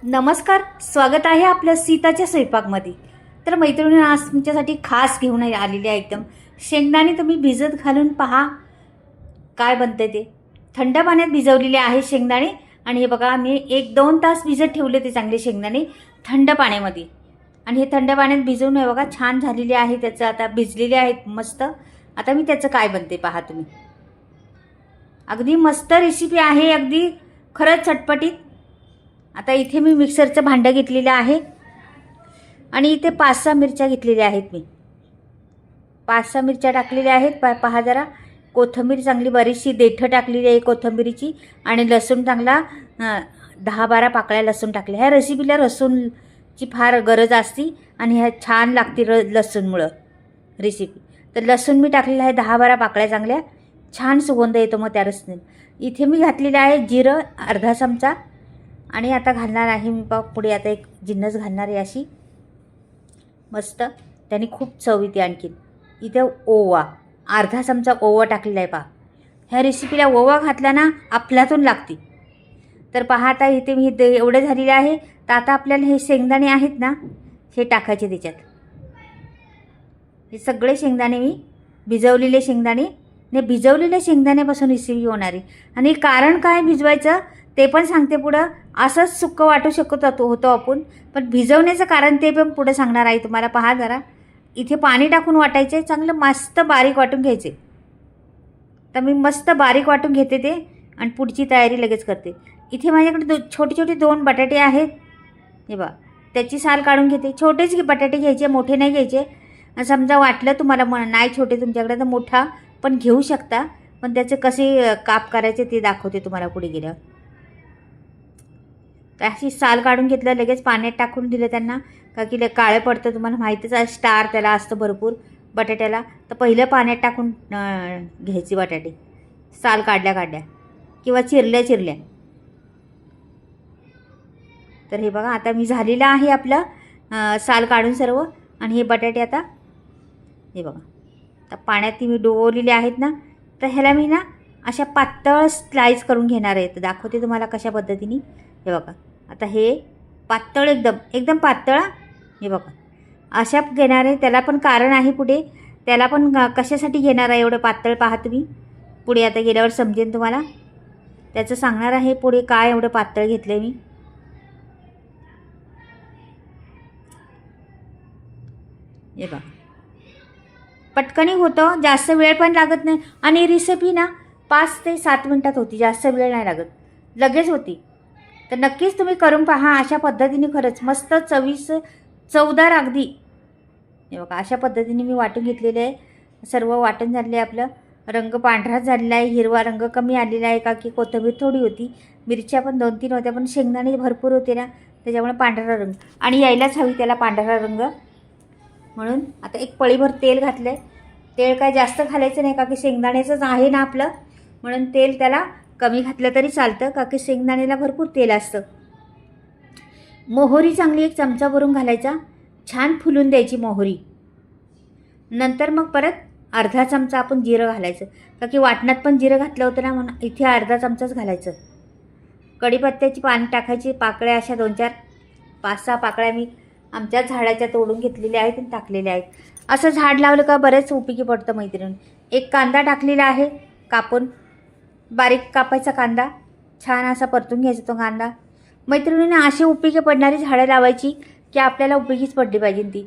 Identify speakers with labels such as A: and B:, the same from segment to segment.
A: नमस्कार, स्वागत आहे आपल्या सीताच्या स्वयंपाकमध्ये. तर मैत्रिणी, आज तुमच्यासाठी खास घेऊन आलेली आहे. एकदम शेंगदाणे तुम्ही भिजत घालून पहा काय बनते ते. थंड पाण्यात भिजवलेले आहे शेंगदाणे. आणि हे बघा, मी 1-2 तास भिजत ठेवले ते चांगले शेंगदाणे थंड पाण्यामध्ये. आणि हे थंड पाण्यात भिजवून हे बघा छान झालेले आहे. त्याचं आता भिजलेले आहेत मस्त. आता मी त्याचं काय बनते पहा तुम्ही. अगदी मस्त रेसिपी आहे, अगदी खरंच चटपटीत. आता इथे मी मिक्सरचं भांडं घेतलेलं आहे आणि इथे 5-6 मिरच्या घेतलेल्या आहेत. मी 5-6 मिरच्या टाकलेल्या आहेत. पहा जरा. कोथिंबीर चांगली बरीचशी देठं टाकलेली आहे कोथिंबीरीची. आणि लसूण चांगला 10-12 पाकळ्या लसूण टाकल्या. ह्या रेसिपीला लसूणची फार गरज असते आणि ह्या छान लागते लसूणमुळं रेसिपी. तर लसूण मी टाकलेलं आहे 10-12 पाकळ्या चांगल्या. छान सुगंध येतो मग त्या रसने. इथे मी घातलेलं आहे जिरं अर्धा चमचा. आणि आता घालणार आहे मी पुढे आता एक जिन्नस घालणार आहे अशी मस्त. त्याने खूप चव येते. आणखीन इथे ओवा अर्धा चमचा ओवा टाकलेला आहे पहा. ह्या रेसिपीला ओवा घातला ना आपल्यातून लागते. तर पहा आता इथे मी एवढं झालेलं आहे. तर आता आपल्याला हे शेंगदाणे आहेत ना हे टाकायचे त्याच्यात. हे सगळे शेंगदाणे मी भिजवलेले शेंगदाणे. ने भिजवलेल्या शेंगदाण्यापासून रेसिपी होणार आहे. आणि कारण काय भिजवायचं ते पण सांगते पुढं. असंच सुक्कं वाटू शकत होतो आपण, पण भिजवण्याचं कारण ते पण पुढं सांगणार आहे तुम्हाला. पहा जरा. इथे पाणी टाकून वाटायचे, चांगलं मस्त बारीक वाटून घ्यायचे. तर मी मस्त बारीक वाटून घेते ते आणि पुढची तयारी लगेच करते. इथे माझ्याकडे छोटे छोटे 2 बटाटे आहेत. हे बा, त्याची साल काढून घेते. छोटेच बटाटे घ्यायचे, मोठे नाही घ्यायचे. समजा वाटलं तुम्हाला नाही छोटे तुमच्याकडे तर मोठा पण घेऊ शकता. पण त्याचे कसे काप करायचे ते दाखवते तुम्हाला पुढे गेल्यावर. अशी साल काढून घेतलं, लगेच पाण्यात टाकून दिलं त्यांना. का की काळं पडतं, तुम्हाला माहितीच आहे. स्टार त्याला असतं भरपूर बटाट्याला. तर पहिलं पाण्यात टाकून घ्यायचे बटाटे साल काढल्या किंवा चिरल्या. तर हे बघा, आता मी झालेलं आहे आपलं साल काढून सर्व. आणि हे बटाटे आता हे बघा आता पाण्यात ती मी डोवलेले आहेत ना. तर ह्याला मी ना अशा पातळ स्लाईस करून घेणार आहे. तर दाखवते तुम्हाला कशा पद्धतीने. हे बघा, आता हे पातळ एकदम पातळ. हे बघा अशा घेणार आहे. त्याला पण कारण आहे पुढे. त्याला पण कशासाठी घेणार आहे एवढं पातळ पहा तुम्ही. पुढे आता गेल्यावर समजेल तुम्हाला. त्याचं सांगणार आहे पुढे काय एवढं पातळ घेतलं मी. हे बघा, पटकनी होतं, जास्त वेळ पण लागत नाही. आणि रेसिपी ना 5 ते 7 मिनटात होती, जास्त वेळ नाही लागत, लगेच होती. तर नक्कीच तुम्ही करून पहा अशा पद्धतीने. खरंच मस्त चवदार अगदी. हे बघा अशा पद्धतीने मी वाटून घेतलेले आहे. सर्व वाटण झालेलं आहे आपलं. रंग पांढराच झालेला आहे, हिरवा रंग कमी आलेला आहे. का की कोथिंबीर थोडी होती, मिरच्या पण 2-3 होत्या, पण शेंगदाणे भरपूर होते ना त्याच्यामुळे पांढरा रंग. आणि यायलाच हवी त्याला पांढरा रंग म्हणून. आता एक पळीभर तेल घातलं आहे. तेल काय जास्त घालायचं नाही, का की शेंगदाण्याचंच आहे ना आपलं, म्हणून तेल त्याला कमी घातलं तरी चालतं. का की शेंगदाण्याला भरपूर तेल असतं. मोहरी चांगली 1 चमचा भरून घालायचा, छान फुलून द्यायची मोहरी. नंतर मग परत अर्धा चमचा आपण जिरं घालायचं. का की वाटणात पण जिरं घातलं होतं ना, म्हणून इथे अर्धा चमचाच घालायचं. कढीपत्त्याची पानं टाकायची पाकळ्या अशा 2-4 5-6 पाकळ्या मी आमच्या झाडाच्या तोडून घेतलेल्या आहेत आणि टाकलेल्या आहेत. असं झाड लावलं का बरेच उपयोगी पडतं मैत्रीण. एक कांदा टाकलेला आहे कापून, बारीक कापायचा कांदा. छान असा परतून घ्यायचा तो कांदा. मैत्रिणींना अशी उपयोगी पडणारी झाडं लावायची की आपल्याला उपयोगीच पडली पाहिजे ती.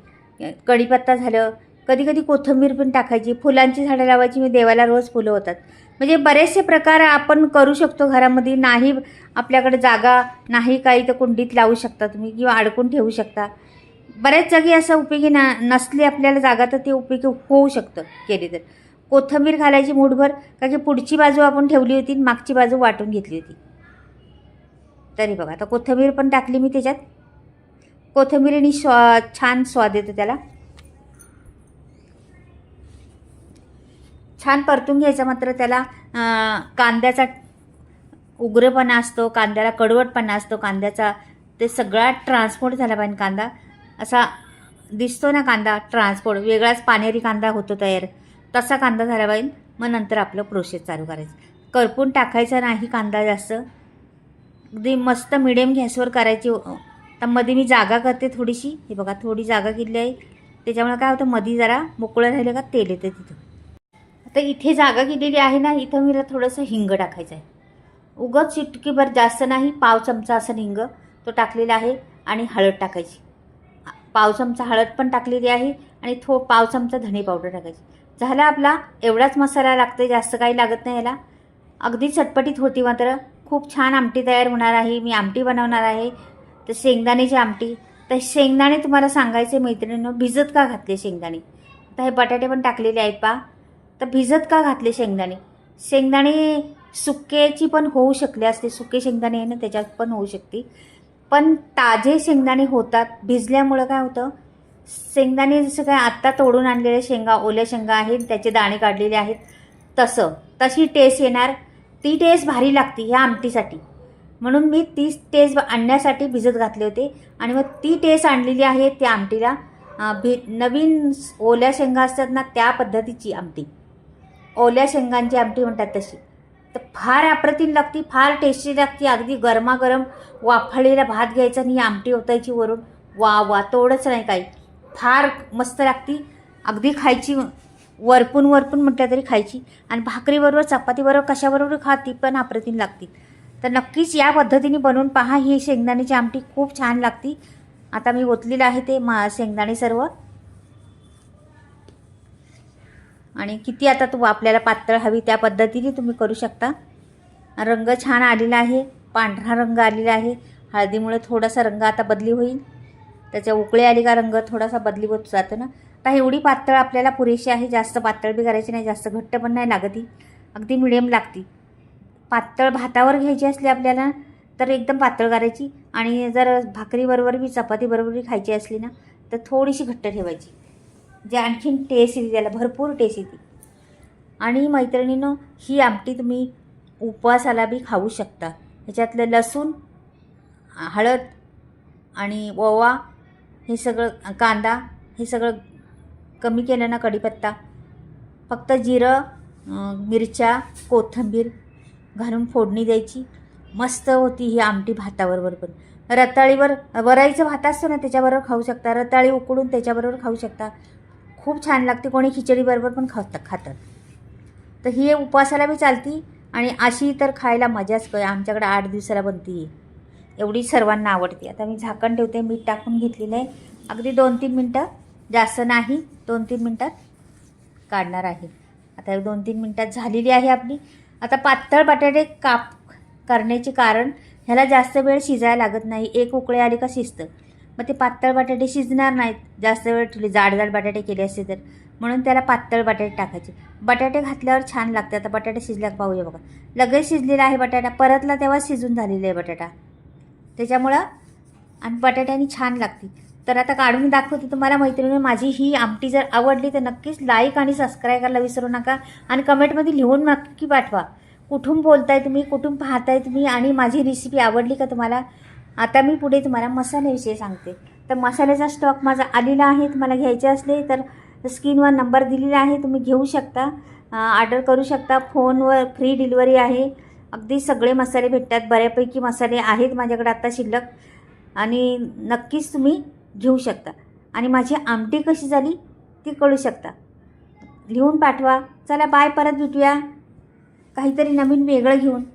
A: कढीपत्ता झालं, कधी कधी कोथिंबीर पण टाकायची. फुलांची झाडं लावायची, मी देवाला रोज फुलं होतात. म्हणजे बरेचसे प्रकार आपण करू शकतो घरामध्ये. नाही आपल्याकडे जागा नाही काही तर कुंडीत लावू शकता तुम्ही किंवा अडकून ठेवू शकता. बऱ्याच जागी असं उपयोगी नसली आपल्याला जागा तर ते उपयोगी होऊ शकतं केली तर. कोथिंबीर घालायची मूठभर, का की पुढची बाजू आपण ठेवली होती, मागची बाजू वाटून घेतली होती. तरी बघा आता कोथिंबीर पण टाकली मी त्याच्यात. कोथिंबीरीने छान स्वाद येतो त्याला. छान परतून घ्यायचं. मात्र त्याला कांद्याचा उग्रपणा असतो, कांद्याला कडवटपणा असतो कांद्याचा. ते सगळा ट्रान्सपोर्ट झाला पाहिजे. कांदा असा दिसतो ना, कांदा ट्रान्सपोर्ट वेगळाच पाणेरी कांदा होतो तयार, तसा कांदा झाला पाहिजे. मग नंतर आपलं प्रोसेस चालू करायचं. करपून टाकायचं नाही कांदा जास्त. अगदी मस्त मिडियम गॅसवर करायची तर मध्ये मी जागा करते थोडीशी, हे बघा थोडी जागा केली आहे, त्याच्यामुळे काय होतं मध्ये जरा मोकळं राहिलं का तेल येतं तिथं. आता इथे जागा केलेली आहे ना, इथं मला थोडंसं हिंग टाकायचं आहे. उगाच चिटकीभर, जास्त नाही, पाव चमचा असं हिंग तो टाकलेला आहे. आणि हळद टाकायची, पाव चमचा हळद पण टाकलेली आहे. आणि पाव चमचा धणे पावडर टाकायची. झाला आपला एवढाच मसाला लागतो, जास्त काही लागत नाही याला. अगदी चटपटीत होती, मात्र खूप छान आमटी तयार होणार आहे. मी आमटी बनवणार आहे तर शेंगदाण्याची आमटी. तर शेंगदाणे तुम्हाला सांगायचे मैत्रिणींनो, भिजत का घातले शेंगदाणे. आता हे बटाटे पण टाकलेले आहेत पा. तर भिजत का घातले शेंगदाणे. शेंगदाणे सुक्याची पण होऊ शकले असते, सुके शेंगदाणे आहे ना त्याच्यात पण होऊ शकते, पण ताजे शेंगदाणे होतात. भिजल्यामुळं काय होतं, शेंगदाणे जसं काय आत्ता तोडून आणलेले शेंगा, ओल्या शेंगा आहेत, त्याचे दाणे काढलेले आहेत, तशी टेस्ट येणार. ती टेस्ट भारी लागते ह्या आमटीसाठी. म्हणून मी ती टेस्ट आणण्यासाठी भिजत घातले होते. आणि मग ती टेस्ट आणलेली आहे त्या आमटीला. नवीन ओल्या शेंगा असतात ना, त्या पद्धतीची आमटी, ओल्या शेंगांची आमटी म्हणतात तशी. तर फार अप्रतिम लागती, फार टेस्टी लागती. अगदी गरमागरम वाफळलेला भात घ्यायचा आणि ही आमटी ओतायची वरून, वा वा, तोडच नाही काही, फार मस्त लागती. अगदी खायची, वरपून म्हटलं तरी खायची. आणि भाकरीबरोबर, चपातीबरोबर, कशाबरोबर खा, ती पण अप्रतिम लागती. तर नक्कीच या पद्धतीने बनवून पहा. ही शेंगदाण्याची आमटी खूप छान लागती. आता मी ओतलेलं आहे ते शेंगदाणे सर्व. आणि किती आता आपल्याला पातळ हवी त्या पद्धतीने तुम्ही करू शकता. रंग छान आलेला आहे, पांढरा रंग आलेला आहे. हळदीमुळे थोडासा रंग आता बदली होईल, त्याच्या उकळी आली का रंग थोडासा बदली होत जातो ना. आता एवढी पातळ आपल्याला पुरेशी आहे, जास्त पातळ बी करायची नाही, जास्त घट्ट पण नाही लागती, अगदी मिडियम लागती. पातळ भातावर घ्यायची असली आपल्याला तर एकदम पातळ करायची. आणि जर भाकरीबरोबर बी चपातीबरोबर बी खायची असली ना तर थोडीशी घट्ट ठेवायची, जे आणखीन टेस्ट येते, त्याला भरपूर टेस्ट येते. आणि मैत्रिणींनो, ही आमटी तुम्ही उपवासाला बी खाऊ शकता. ह्याच्यातलं लसूण, हळद आणि ओवा, हे सगळं, कांदा, हे सगळं कमी केलं ना, कढीपत्ता, फक्त जिरं, मिरच्या, कोथिंबीर घालून फोडणी द्यायची. मस्त होती ही आमटी भाताबरोबर पण. रताळीवर, वराईचं भात असतो ना त्याच्याबरोबर खाऊ शकता, रताळी उकडून त्याच्याबरोबर खाऊ शकता, खूप छान लागते. कोणी खिचडीबरोबर पण खातात. तर ही उपवासाला बी चालती आणि अशी तर खायला मजाच काय. आमच्याकडे 8 दिवसाला बनती आहे, एवढी सर्वांना आवडते. आता मी झाकण ठेवते, मीठ टाकून घेतलेलं आहे. अगदी 2-3 मिनटं, जास्त नाही, 2-3 मिनटात काढणार आहे. आता 2-3 मिनटात झालेली आहे आपली. आता पातळ बटाटे करण्याचे कारण, ह्याला जास्त वेळ शिजायला लागत नाही, एक उकळी आली का शिजतं. मग ते पातळ बटाटे शिजणार नाहीत जास्त वेळ ठेवले, जाड बटाटे केले असते तर, म्हणून त्याला पातळ बटाटे टाकायचे. बटाटे घातल्यावर छान लागते. आता बटाटे शिजल्याक पाहूया बघा, लगेच शिजलेला आहे बटाटा, परतला तेव्हा शिजून झालेला आहे बटाटा, त्याच्यामुळं. आणि बटाट्याने छान लागते. तर आता काढून दाखवते तुम्हाला मैत्रिणी. माझी ही आमटी जर आवडली तर नक्कीच लाईक आणि सबस्क्राईब करायला विसरू नका. आणि कमेंटमध्ये लिहून नक्की पाठवा, कुठून बोलताय तुम्ही, कुठून पाहताय तुम्ही, आणि माझी रेसिपी आवडली का तुम्हाला. आता मी पुढे तुम्हाला मसाल्याविषयी सांगते. तर मसाल्याचा स्टॉक माझा आलेला आहे, तुम्हाला घ्यायचे असले तर स्क्रीनवर नंबर दिलेला आहे, तुम्ही घेऊ शकता, ऑर्डर करू शकता. फोनवर फ्री डिलिव्हरी आहे. अगदी सगळे मसाले भेटतात, बऱ्यापैकी मसाले आहेत माझ्याकडे आता शिल्लक, आणि नक्कीच तुम्ही घेऊ शकता. आणि माझी आमटी कशी झाली ती कळू शकता, लिहून पाठवा. चला बाय, परत भेटूया काहीतरी नवीन वेगळं घेऊन.